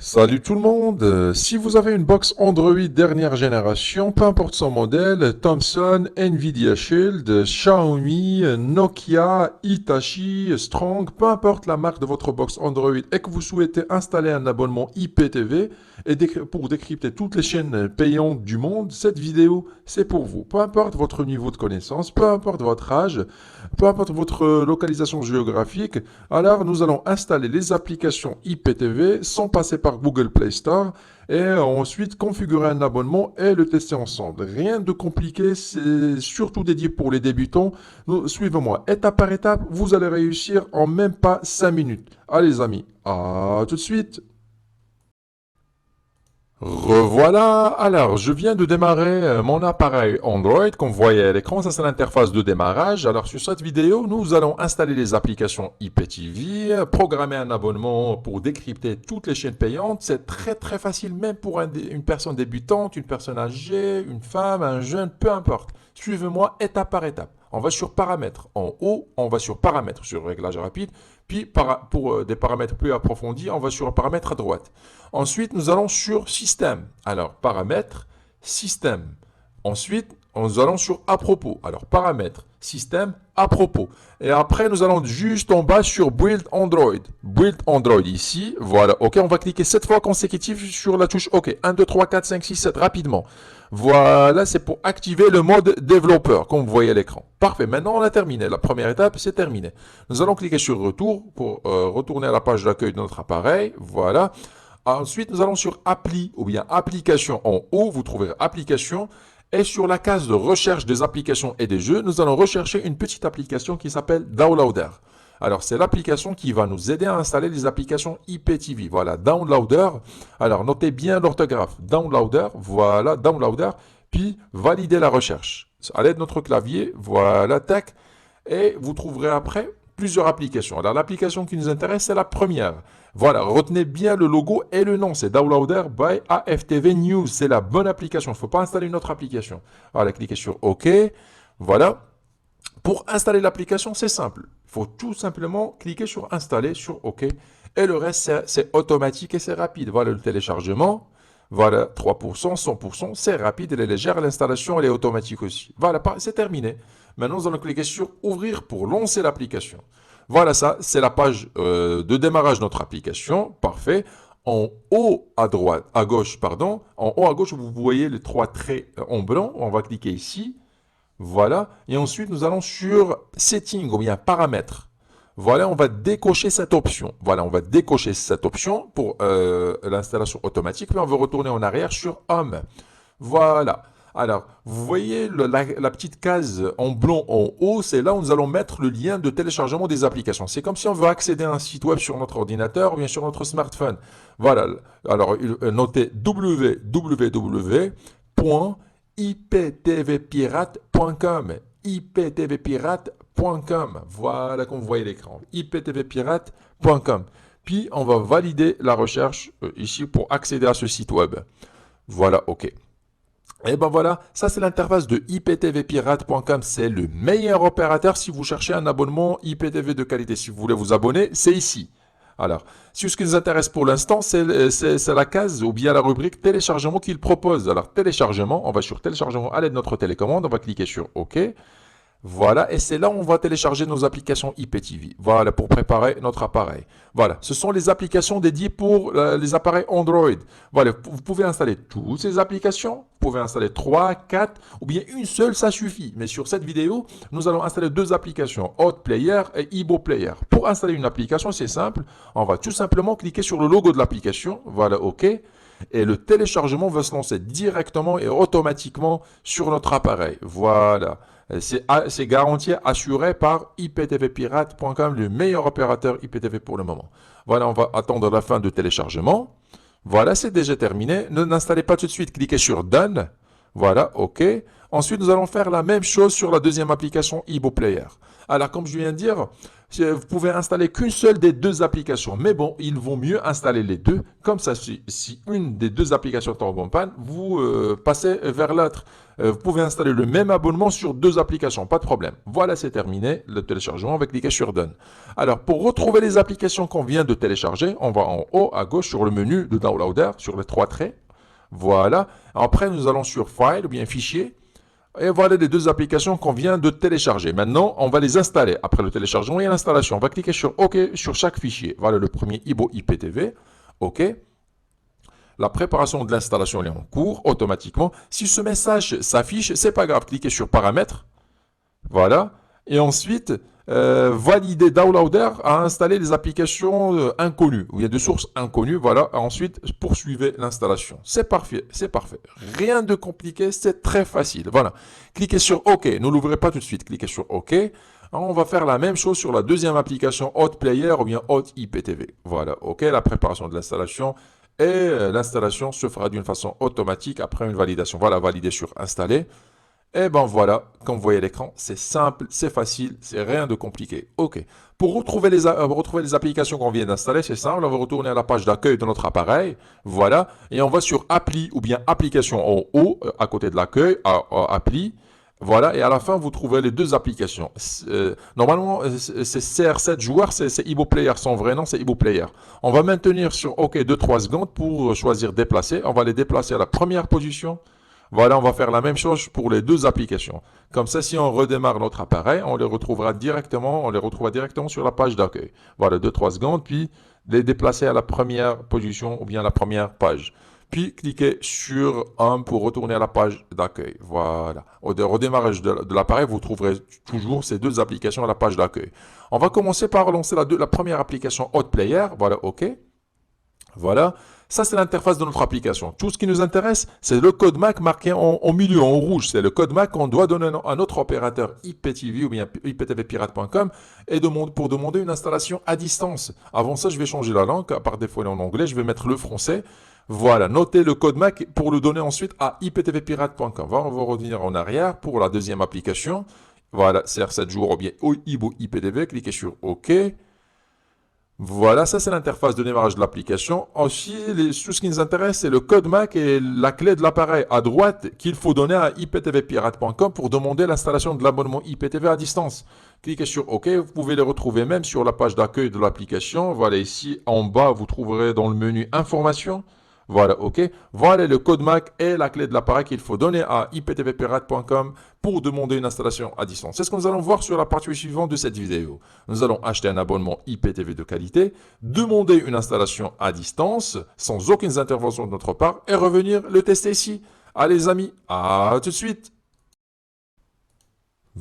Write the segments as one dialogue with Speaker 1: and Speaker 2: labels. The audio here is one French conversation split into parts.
Speaker 1: Salut tout le monde. Si vous avez une box Android dernière génération, peu importe son modèle, Thomson, Nvidia Shield, Xiaomi, Nokia, Hitachi, Strong, peu importe la marque de votre box Android et que vous souhaitez installer un abonnement IPTV pour décrypter toutes les chaînes payantes du monde, cette vidéo c'est pour vous. Peu importe votre niveau de connaissance, peu importe votre âge, peu importe votre localisation géographique, alors nous allons installer les applications IPTV sans passer par Google Play Store et ensuite configurer un abonnement et le tester ensemble. Rien de compliqué, c'est surtout dédié pour les débutants. Suivez-moi étape par étape, vous allez réussir en même pas 5 minutes. Allez les amis, à tout de suite. Revoilà. Alors, je viens de démarrer mon appareil Android. Comme vous voyez à l'écran, ça c'est l'interface de démarrage. Alors, sur cette vidéo, nous allons installer les applications IPTV, programmer un abonnement pour décrypter toutes les chaînes payantes. C'est très très facile, même pour une personne débutante, une personne âgée, une femme, un jeune, peu importe. Suivez-moi étape par étape. On va sur paramètres. En haut, on va sur paramètres, sur réglage rapide. Puis, pour des paramètres plus approfondis, on va sur paramètres à droite. Ensuite, nous allons sur système. Alors, paramètres, système. Ensuite, nous allons sur à propos. Alors, paramètres, système, à propos. Et après, nous allons juste en bas sur Build Android. Build Android ici. Voilà. OK, on va cliquer 7 fois consécutif sur la touche OK. 1, 2, 3, 4, 5, 6, 7, rapidement. Voilà, c'est pour activer le mode développeur, comme vous voyez à l'écran. Parfait, maintenant on a terminé. La première étape, c'est terminé. Nous allons cliquer sur Retour pour retourner à la page d'accueil de notre appareil. Voilà. Ensuite, nous allons sur Appli ou bien Application en haut. Vous trouverez Application. Et sur la case de recherche des applications et des jeux, nous allons rechercher une petite application qui s'appelle Downloader. Alors, c'est l'application qui va nous aider à installer les applications IPTV. Voilà, Downloader. Alors, notez bien l'orthographe. Downloader, voilà, Downloader. Puis, valider la recherche. À l'aide de notre clavier, voilà, tac. Et vous trouverez après plusieurs applications. Alors, l'application qui nous intéresse, c'est la première. Voilà, retenez bien le logo et le nom. C'est Downloader by AFTV News. C'est la bonne application. Il ne faut pas installer une autre application. Voilà, cliquez sur OK. Voilà. Pour installer l'application, c'est simple. Il faut tout simplement cliquer sur Installer, sur OK. Et le reste, c'est automatique et c'est rapide. Voilà le téléchargement. Voilà, 3%, 100%, c'est rapide, elle est légère. L'installation, elle est automatique aussi. Voilà, c'est terminé. Maintenant, nous allons cliquer sur Ouvrir pour lancer l'application. Voilà, ça, c'est la page de démarrage de notre application. Parfait. En haut à droite, à gauche, pardon. En haut à gauche, vous voyez les trois traits en blanc. On va cliquer ici. Voilà. Et ensuite, nous allons sur Setting ou bien Paramètres. Voilà, on va décocher cette option. Voilà, on va décocher cette option pour l'installation automatique. Puis on va retourner en arrière sur Home. Voilà. Alors, vous voyez la petite case en blanc en haut, c'est là où nous allons mettre le lien de téléchargement des applications. C'est comme si on veut accéder à un site web sur notre ordinateur ou bien sur notre smartphone. Voilà. Alors, notez www.iptvpirate.com. iptvpirate.com. Voilà, comme vous voyez l'écran. iptvpirate.com. Puis, on va valider la recherche ici pour accéder à ce site web. Voilà, OK. Et ben voilà, ça c'est l'interface de iptvpirate.com, c'est le meilleur opérateur si vous cherchez un abonnement IPTV de qualité. Si vous voulez vous abonner, c'est ici. Alors, si ce qui nous intéresse pour l'instant, c'est la case ou bien la rubrique téléchargement qu'il propose. Alors, téléchargement, on va sur téléchargement à l'aide de notre télécommande, on va cliquer sur OK. Voilà, et c'est là où on va télécharger nos applications IPTV. Voilà, pour préparer notre appareil. Voilà, ce sont les applications dédiées pour les appareils Android. Voilà, vous pouvez installer toutes ces applications. Vous pouvez installer 3, 4, ou bien une seule, ça suffit. Mais sur cette vidéo, nous allons installer deux applications, Hot Player et Ibo Player. Pour installer une application, c'est simple. On va tout simplement cliquer sur le logo de l'application. Voilà, OK. Et le téléchargement va se lancer directement et automatiquement sur notre appareil. Voilà. C'est garanti, assuré par iptvpirate.com, le meilleur opérateur IPTV pour le moment. Voilà, on va attendre la fin de téléchargement. Voilà, c'est déjà terminé. Ne n'installez pas tout de suite, cliquez sur Done. Voilà, OK. Ensuite, nous allons faire la même chose sur la deuxième application Ibo Player. Alors, comme je viens de dire, Vous pouvez installer qu'une seule des deux applications. Mais bon, il vaut mieux installer les deux. Comme ça, si une des deux applications tombe en panne, vous passez vers l'autre. Vous pouvez installer le même abonnement sur deux applications, pas de problème. Voilà, c'est terminé le téléchargement. On va cliquer sur Done. Alors, pour retrouver les applications qu'on vient de télécharger, on va en haut à gauche sur le menu de Downloader, sur les trois traits. Voilà. Après, nous allons sur File ou bien Fichier. Et voilà les deux applications qu'on vient de télécharger. Maintenant, on va les installer. Après le téléchargement et l'installation, on va cliquer sur OK sur chaque fichier. Voilà le premier Ibo IPTV. OK. La préparation de l'installation est en cours automatiquement. Si ce message s'affiche, c'est pas grave. Cliquez sur Paramètres. Voilà. Et ensuite, valider Downloader à installer les applications inconnues, ou il y a des sources inconnues. Voilà. Ensuite, poursuivez l'installation. C'est parfait. C'est parfait. Rien de compliqué. C'est très facile. Voilà. Cliquez sur OK. Ne l'ouvrez pas tout de suite. Cliquez sur OK. On va faire la même chose sur la deuxième application Hot Player ou bien Hot IPTV. Voilà. OK. La préparation de l'installation. Et l'installation se fera d'une façon automatique après une validation. Voilà, valider sur installer. Et ben voilà, comme vous voyez l'écran, c'est simple, c'est facile, c'est rien de compliqué. OK. Pour retrouver les applications qu'on vient d'installer, c'est simple, on va retourner à la page d'accueil de notre appareil. Voilà. Et on va sur Appli ou bien Application en haut, à côté de l'accueil, Appli. Voilà, et à la fin, vous trouverez les deux applications. Normalement, c'est CR7 joueur, c'est Ibo Player. Son vrai nom, c'est Ibo Player. On va maintenir sur OK 2-3 secondes pour choisir déplacer. On va les déplacer à la première position. Voilà, on va faire la même chose pour les deux applications. Comme ça, si on redémarre notre appareil, on les retrouvera directement sur la page d'accueil. Voilà, 2-3 secondes, puis les déplacer à la première position ou bien à la première page. Puis cliquez sur 1 pour retourner à la page d'accueil. Voilà. Au redémarrage de l'appareil, vous trouverez toujours ces deux applications à la page d'accueil. On va commencer par lancer la première application Hot Player. Voilà, OK. Voilà. Ça, c'est l'interface de notre application. Tout ce qui nous intéresse, c'est le code MAC marqué en milieu, en rouge. C'est le code MAC qu'on doit donner à notre opérateur IPTV ou bien iptvpirate.com et pour demander une installation à distance. Avant ça, je vais changer la langue. Par défaut, il est en anglais. Je vais mettre le français. Voilà, notez le code MAC pour le donner ensuite à iptvpirate.com. On va revenir en arrière pour la deuxième application. Voilà, CR7 jours ou bien Ibo IPTV. Cliquez sur OK. Voilà, ça c'est l'interface de démarrage de l'application. Aussi, tout ce qui nous intéresse, c'est le code MAC et la clé de l'appareil à droite qu'il faut donner à iptvpirate.com pour demander l'installation de l'abonnement IPTV à distance. Cliquez sur OK, vous pouvez les retrouver même sur la page d'accueil de l'application. Voilà, ici en bas, vous trouverez dans le menu Informations. Voilà, OK. Voilà le code MAC et la clé de l'appareil qu'il faut donner à iptvpirate.com pour demander une installation à distance. C'est ce que nous allons voir sur la partie suivante de cette vidéo. Nous allons acheter un abonnement IPTV de qualité, demander une installation à distance sans aucune intervention de notre part et revenir le tester ici. Allez les amis, à tout de suite.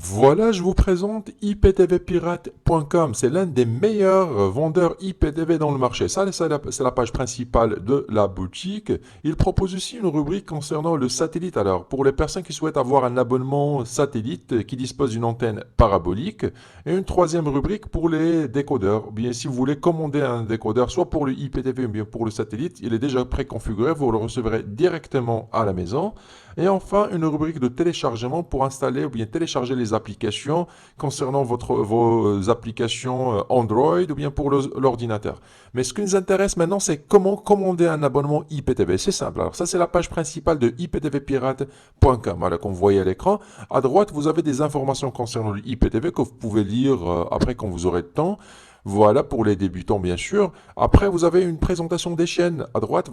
Speaker 1: Voilà, je vous présente iptvpirate.com. C'est l'un des meilleurs vendeurs IPTV dans le marché. Ça, c'est la page principale de la boutique. Il propose aussi une rubrique concernant le satellite. Alors, pour les personnes qui souhaitent avoir un abonnement satellite qui dispose d'une antenne parabolique, et une troisième rubrique pour les décodeurs. Ou bien, si vous voulez commander un décodeur, soit pour le IPTV ou bien pour le satellite, il est déjà préconfiguré. Vous le recevrez directement à la maison. Et enfin, une rubrique de téléchargement pour installer ou bien télécharger les applications concernant vos applications Android ou bien pour l'ordinateur. Mais ce qui nous intéresse maintenant, c'est comment commander un abonnement IPTV. C'est simple. Alors ça, c'est la page principale de iptvpirate.com. Voilà, comme vous voyez à l'écran. À droite, vous avez des informations concernant le IPTV que vous pouvez lire après quand vous aurez le temps. Voilà, pour les débutants, bien sûr. Après, vous avez une présentation des chaînes. À droite,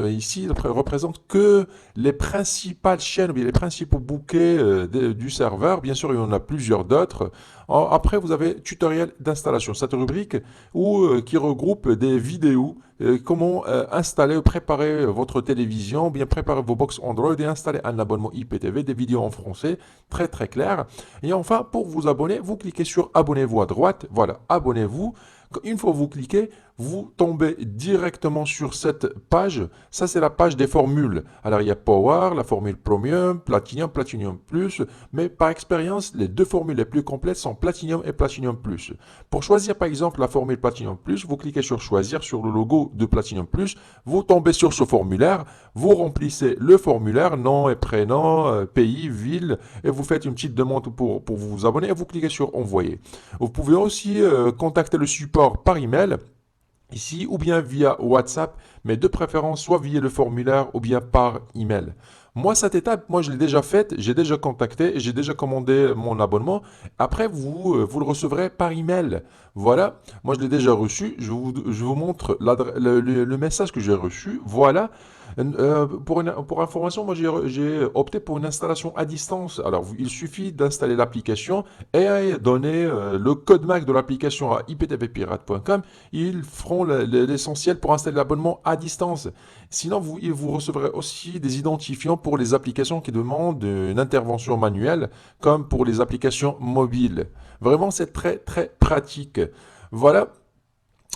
Speaker 1: ici, il représente que les principales chaînes, les principaux bouquets du serveur. Bien sûr, il y en a plusieurs d'autres. Après, vous avez tutoriel d'installation. Cette rubrique qui regroupe des vidéos, comment installer ou préparer votre télévision, bien préparer vos box Android et installer un abonnement IPTV, des vidéos en français, très très claires. Et enfin, pour vous abonner, vous cliquez sur abonnez-vous à droite. Voilà, abonnez-vous. Une fois que vous cliquez, vous tombez directement sur cette page. Ça, c'est la page des formules. Alors, il y a Power, la formule Premium, Platinum, Platinum Plus. Mais par expérience, les deux formules les plus complètes sont Platinum et Platinum Plus. Pour choisir, par exemple, la formule Platinum Plus, vous cliquez sur Choisir, sur le logo de Platinum Plus. Vous tombez sur ce formulaire. Vous remplissez le formulaire, nom et prénom, pays, ville. Et vous faites une petite demande pour vous abonner. Et vous cliquez sur Envoyer. Vous pouvez aussi contacter le support par email ici ou bien via WhatsApp, mais de préférence soit via le formulaire ou bien par email. Moi, cette étape, moi, je l'ai déjà faite, j'ai déjà contacté et j'ai déjà commandé mon abonnement. Après, vous le recevrez par email. Voilà, moi, je l'ai déjà reçu. Je vous montre le message que j'ai reçu. Voilà. Pour information, moi, j'ai opté pour une installation à distance. Alors, il suffit d'installer l'application et donner le code MAC de l'application à iptvpirate.com. Ils feront l'essentiel pour installer l'abonnement à distance. Sinon, vous recevrez aussi des identifiants pour les applications qui demandent une intervention manuelle, comme pour les applications mobiles. Vraiment, c'est très, très pratique. Voilà.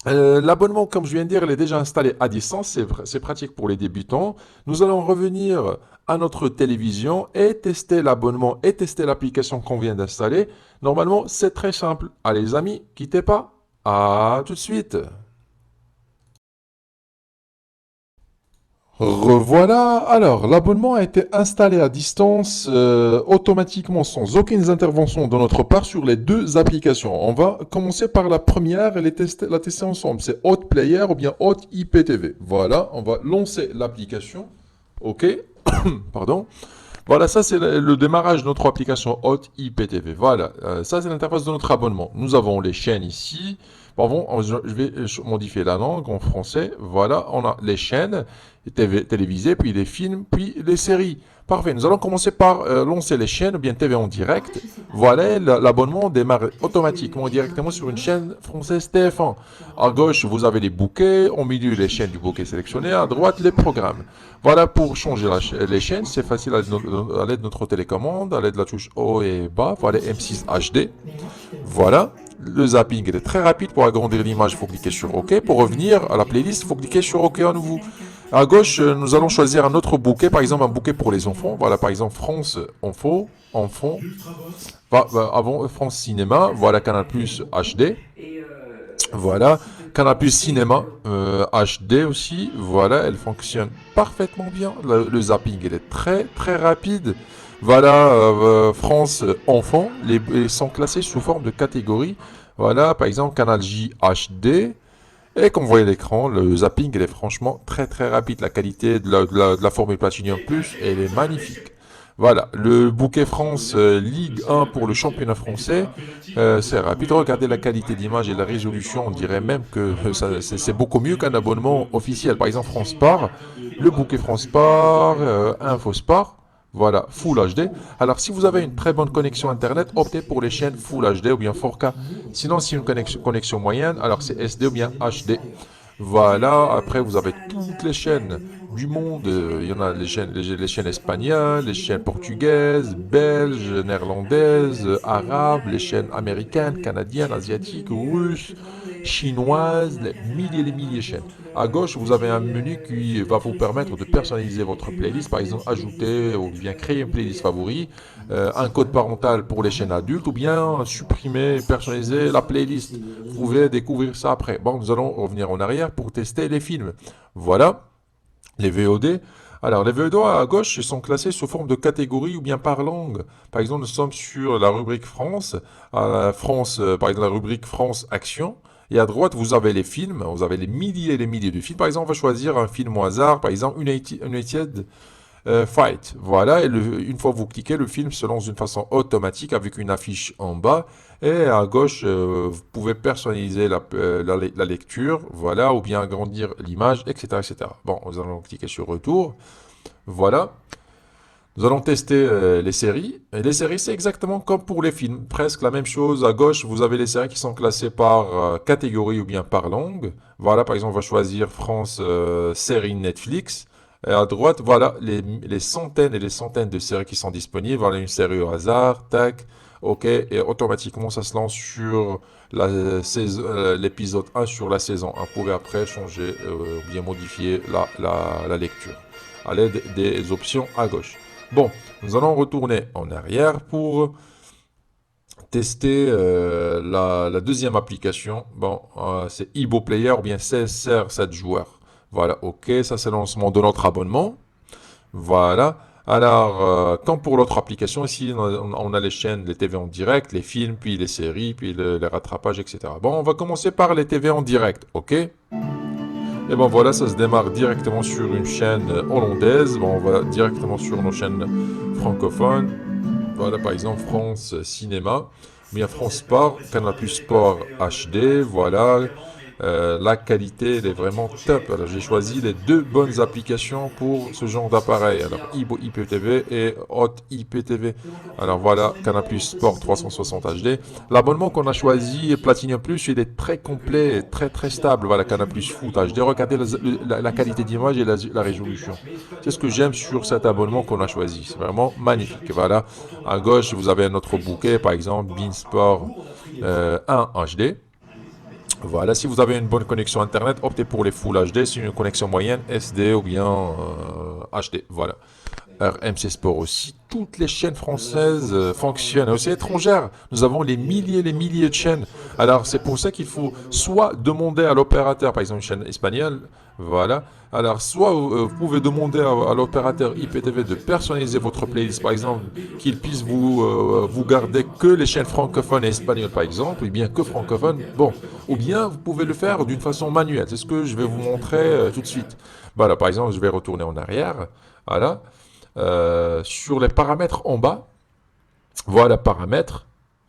Speaker 1: L'abonnement, comme je viens de dire, il est déjà installé à distance. C'est pratique pour les débutants. Nous allons revenir à notre télévision et tester l'abonnement et tester l'application qu'on vient d'installer. Normalement, c'est très simple. Allez, les amis, quittez pas. À tout de suite. Revoilà, alors l'abonnement a été installé à distance automatiquement sans aucune intervention de notre part sur les deux applications. On va commencer par la première et la tester ensemble. C'est Hot Player ou bien Hot IPTV. Voilà, on va lancer l'application. OK, pardon. Voilà, ça c'est le démarrage de notre application Hot IPTV. Voilà, ça c'est l'interface de notre abonnement. Nous avons les chaînes ici. Bon, je vais modifier la langue en français. Voilà, on a les chaînes télévisées, puis les films, puis les séries. Parfait, nous allons commencer par lancer les chaînes, ou bien TV en direct. Voilà, l'abonnement démarre automatiquement directement sur une chaîne française TF1. À gauche, vous avez les bouquets, au milieu les chaînes du bouquet sélectionné, à droite les programmes. Voilà, pour changer les chaînes, c'est facile à l'aide de notre télécommande, à l'aide de la touche haut et bas. Voilà, M6 HD. Voilà. Le zapping est très rapide. Pour agrandir l'image, il faut cliquer sur OK. Pour revenir à la playlist, il faut cliquer sur OK à nouveau. À gauche, nous allons choisir un autre bouquet, par exemple un bouquet pour les enfants. Voilà, par exemple France Enfant. Avant France Cinéma. Voilà, Canal Plus HD. Voilà, Canal Plus Cinéma HD aussi. Voilà, elle fonctionne parfaitement bien. Le zapping, il est très très rapide. Voilà, France Enfant, ils sont classés sous forme de catégorie. Voilà, par exemple, Canal J HD. Et comme vous voyez l'écran, le zapping, il est franchement très très rapide. La qualité de la formule Platinum Plus, elle est magnifique. Voilà, le bouquet France Ligue 1 pour le championnat français, c'est rapide. Regardez la qualité d'image et la résolution, on dirait même que c'est beaucoup mieux qu'un abonnement officiel. Par exemple, France Sport, le bouquet France Sport, Info Sport. Voilà, Full HD. Alors, si vous avez une très bonne connexion Internet, optez pour les chaînes Full HD ou bien 4K. Sinon, si une connexion moyenne, alors c'est SD ou bien HD. Voilà, après vous avez toutes les chaînes du monde. Il y en a les chaînes espagnoles, les chaînes portugaises, belges, néerlandaises, arabes, les chaînes américaines, canadiennes, asiatiques, russes, chinoises, les milliers de chaînes. À gauche, vous avez un menu qui va vous permettre de personnaliser votre playlist. Par exemple, ajouter ou bien créer une playlist favori, un code parental pour les chaînes adultes ou bien supprimer, personnaliser la playlist. Vous pouvez découvrir ça après. Bon, nous allons revenir en arrière pour tester les films. Voilà, les VOD. Alors, les VOD à gauche sont classés sous forme de catégorie ou bien par langue. Par exemple, nous sommes sur la rubrique France. Par exemple, la rubrique France Action. Et à droite, vous avez les films. Vous avez les milliers et les milliers de films. Par exemple, on va choisir un film au hasard. Par exemple, United Fight. Voilà, et une fois que vous cliquez, le film se lance d'une façon automatique avec une affiche en bas. Et à gauche, vous pouvez personnaliser la lecture, voilà, ou bien agrandir l'image, etc., etc. Bon, nous allons cliquer sur Retour. Voilà. Nous allons tester les séries. Et les séries, c'est exactement comme pour les films. Presque la même chose. À gauche, vous avez les séries qui sont classées par catégorie ou bien par langue. Voilà, par exemple, on va choisir France série Netflix. Et à droite, voilà les centaines et les centaines de séries qui sont disponibles. Voilà une série au hasard, tac. OK, et automatiquement ça se lance sur l'épisode 1 sur la saison 1. Vous pouvez après changer ou bien modifier la lecture à l'aide des options à gauche. Bon, nous allons retourner en arrière pour tester la deuxième application. Bon, c'est Ibo Player ou bien CSR 7 joueurs. Voilà, OK, ça c'est le lancement de notre abonnement. Voilà. Alors, comme pour l'autre application, ici, on a les chaînes, les TV en direct, les films, puis les séries, puis les rattrapages, etc. Bon, on va commencer par les TV en direct, OK? Et bon, voilà, ça se démarre directement sur une chaîne hollandaise. Bon, on va directement sur nos chaînes francophones. Voilà, par exemple, France Cinéma, bien France Sport, Canal Plus Sport HD, voilà. La qualité, elle est vraiment top. Alors, j'ai choisi les deux bonnes applications pour ce genre d'appareil. Alors, Ibo IPTV et Hot IPTV. Alors, voilà, Canal Plus Sport 360 HD. L'abonnement qu'on a choisi, Platinum Plus, il est très complet et très très stable. Voilà, Canal Plus Foot HD. Regardez la qualité d'image et la résolution. C'est ce que j'aime sur cet abonnement qu'on a choisi. C'est vraiment magnifique. Voilà, à gauche, vous avez un autre bouquet, par exemple, Beansport 1 HD. Voilà, si vous avez une bonne connexion Internet, optez pour les Full HD. Si une connexion moyenne, SD ou bien HD. Voilà. RMC Sport aussi. Toutes les chaînes françaises fonctionnent. Aussi étrangères, nous avons les milliers de chaînes. Alors, c'est pour ça qu'il faut soit demander à l'opérateur, par exemple une chaîne espagnole, voilà. Alors, soit vous pouvez demander à l'opérateur IPTV de personnaliser votre playlist, par exemple, qu'il puisse vous garder que les chaînes francophones et espagnoles, par exemple, ou bien que francophones. Bon, ou bien vous pouvez le faire d'une façon manuelle. C'est ce que je vais vous montrer tout de suite. Voilà, par exemple, je vais retourner en arrière. Voilà. Sur les paramètres en bas, voilà paramètres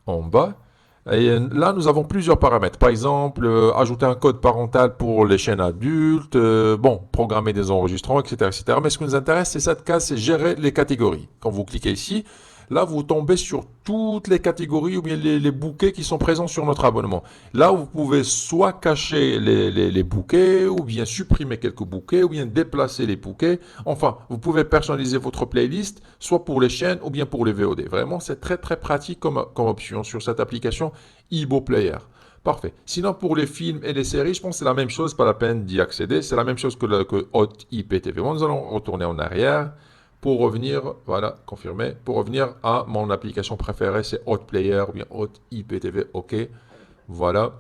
Speaker 1: en bas. Et là, nous avons plusieurs paramètres. Par exemple, ajouter un code parental pour les chaînes adultes, bon, programmer des enregistrements, etc., etc. Mais ce qui nous intéresse, c'est cette case, c'est gérer les catégories. Quand vous cliquez ici, là, vous tombez sur toutes les catégories ou bien les bouquets qui sont présents sur notre abonnement. Là, vous pouvez soit cacher les bouquets, ou bien supprimer quelques bouquets, ou bien déplacer les bouquets. Enfin, vous pouvez personnaliser votre playlist, soit pour les chaînes, ou bien pour les VOD. Vraiment, c'est très très pratique comme option sur cette application Ibo Player. Parfait. Sinon, pour les films et les séries, je pense que c'est la même chose, pas la peine d'y accéder. C'est la même chose que Hot IPTV. Bon, nous allons retourner en arrière. Pour revenir, voilà, confirmé. Pour revenir à mon application préférée, c'est Hot Player ou bien Hot IPTV. OK. Voilà.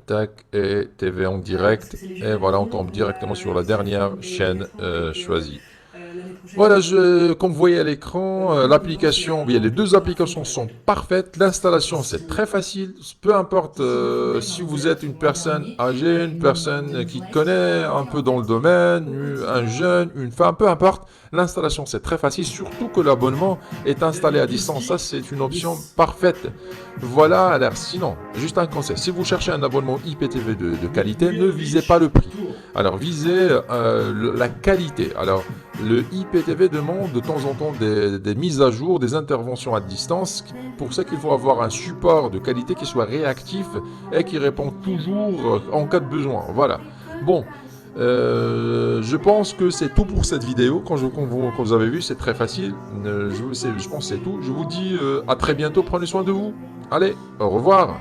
Speaker 1: Tac, et TV en direct. Et voilà, on tombe directement sur la dernière chaîne choisie. Voilà, comme vous voyez à l'écran, l'application, bien, les deux applications sont parfaites. L'installation, c'est très facile. Peu importe si vous êtes une personne âgée, une personne qui connaît un peu dans le domaine, un jeune, une femme, peu importe. L'installation, c'est très facile, surtout que l'abonnement est installé à distance. Ça, c'est une option parfaite. Voilà, alors sinon, juste un conseil. Si vous cherchez un abonnement IPTV de qualité, ne visez pas le prix. Alors, visez la qualité. Alors, le IPTV demande de temps en temps des mises à jour, des interventions à distance. Pour ça qu'il faut avoir un support de qualité qui soit réactif et qui répond toujours en cas de besoin. Voilà. Bon, je pense que c'est tout pour cette vidéo. Quand vous avez vu, c'est très facile. Je pense que c'est tout. Je vous dis à très bientôt. Prenez soin de vous. Allez, au revoir.